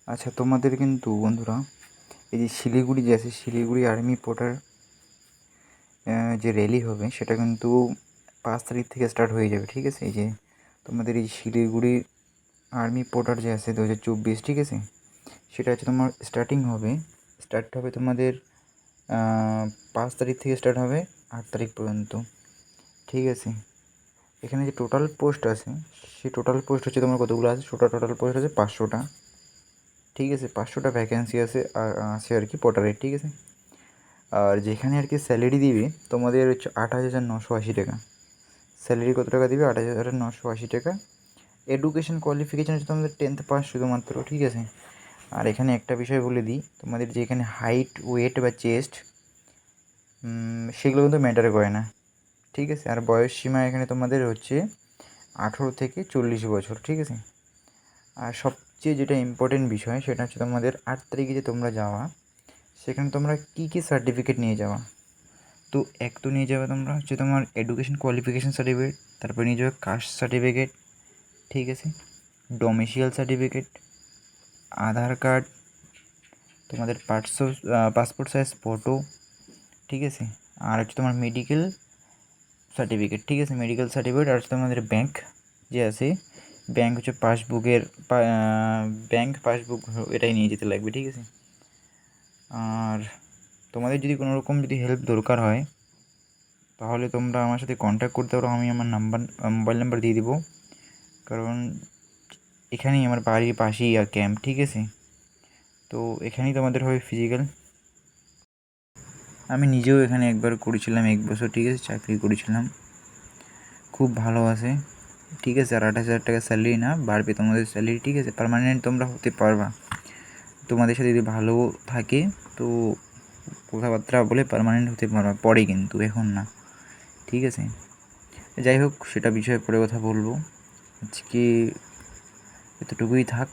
আচ্ছা, তোমাদের কিন্তু বন্ধুরা এই যে শিলিগুড়ি যে আছে, শিলিগুড়ি আর্মি পোর্টার যে র্যালি হবে সেটা কিন্তু 5 তারিখ থেকে স্টার্ট হয়ে যাবে, ঠিক আছে? এই যে তোমাদের এই শিলিগুড়ি আর্মি পোর্টার যে আছে 2024, ঠিক আছে, সেটা হচ্ছে তোমার স্টার্ট হবে তোমাদের 5 তারিখ থেকে স্টার্ট হবে 8 তারিখ পর্যন্ত, ঠিক আছে? এখানে যে টোটাল পোস্ট আছে সেই টোটাল পোস্ট হচ্ছে তোমার কতগুলো আছে, টোটাল পোস্ট আছে 500টা, ঠিক আছে? 500টা ভ্যাকেন্সি আছে আর কি পোর্টারের, ঠিক আছে? আর যেখানে আর কি স্যালারি দিবে তোমাদের হচ্ছে 28,980 টাকা। স্যালারি কত টাকা দিবে? 28,980 টাকা। এডুকেশন কোয়ালিফিকেশান হচ্ছে তোমাদের 10th পাস শুধুমাত্র, ঠিক আছে? আর এখানে একটা বিষয় বলে দিই, তোমাদের যে এখানে হাইট, ওয়েট বা চেস্ট সেগুলো কিন্তু ম্যাটার করে না, ঠিক আছে? আর বয়স সীমা এখানে তোমাদের হচ্ছে 18 থেকে 40 বছর, ঠিক আছে? আর সবচেয়ে যেটা ইম্পর্টেন্ট বিষয় সেটা হচ্ছে তোমাদের 8 তারিখে যে তোমরা যাওয়া, সেখানে তোমরা কী কী সার্টিফিকেট নিয়ে যাওয়া। তো এক তো নিয়ে যাবে তোমরা হচ্ছে তোমার এডুকেশন কোয়ালিফিকেশান সার্টিফিকেট, তারপরে নিয়ে যাবে কাস্ট সার্টিফিকেট, ঠিক আছে, ডোমিসিয়াল সার্টিফিকেট, আধার কার্ড, তোমাদের পাসপোর্ট সাইজ ফটো, ঠিক আছে, আর হচ্ছে তোমার মেডিকেল সার্টিফিকেট, ঠিক আছে, মেডিকেল সার্টিফিকেট। আর হচ্ছে তোমাদের ব্যাংক যে আছে, ব্যাংক হচ্ছে ব্যাংক পাসবুক, এটাই নিয়ে যেতে লাগবে, ঠিক আছে? আর তোমাদের যদি কোনো রকম যদি হেল্প দরকার হয় তাহলে তোমরা আমার সাথে কন্ট্যাক্ট করতে পারো, আমি আমার মোবাইল নাম্বার দিয়ে দিব, কারণ এখানেই আমার বাড়ির পাশেই আর ক্যাম্প, ঠিক আছে? তো এখানেই তোমাদের হবে ফিজিক্যাল। আমি নিজেও এখানে একবার করেছিলাম, 1 বছর, ঠিক আছে, চাকরি করেছিলাম, খুব ভালো আছে, ঠিক আছে? আর 28,000 টাকা স্যালারি না, বাড়বে তোমাদের স্যালারি, ঠিক আছে? পার্মানেন্ট তোমরা হতে পারবা, তোমাদের সাথে যদি ভালো থাকে তো কথাবার্তা বলে পার্মানেন্ট হতে পারবা পরে, কিন্তু এখন না, ঠিক আছে? যাই হোক, সেটা বিষয়ে পরে কথা বলবো, আজকে এতটুকুই থাক।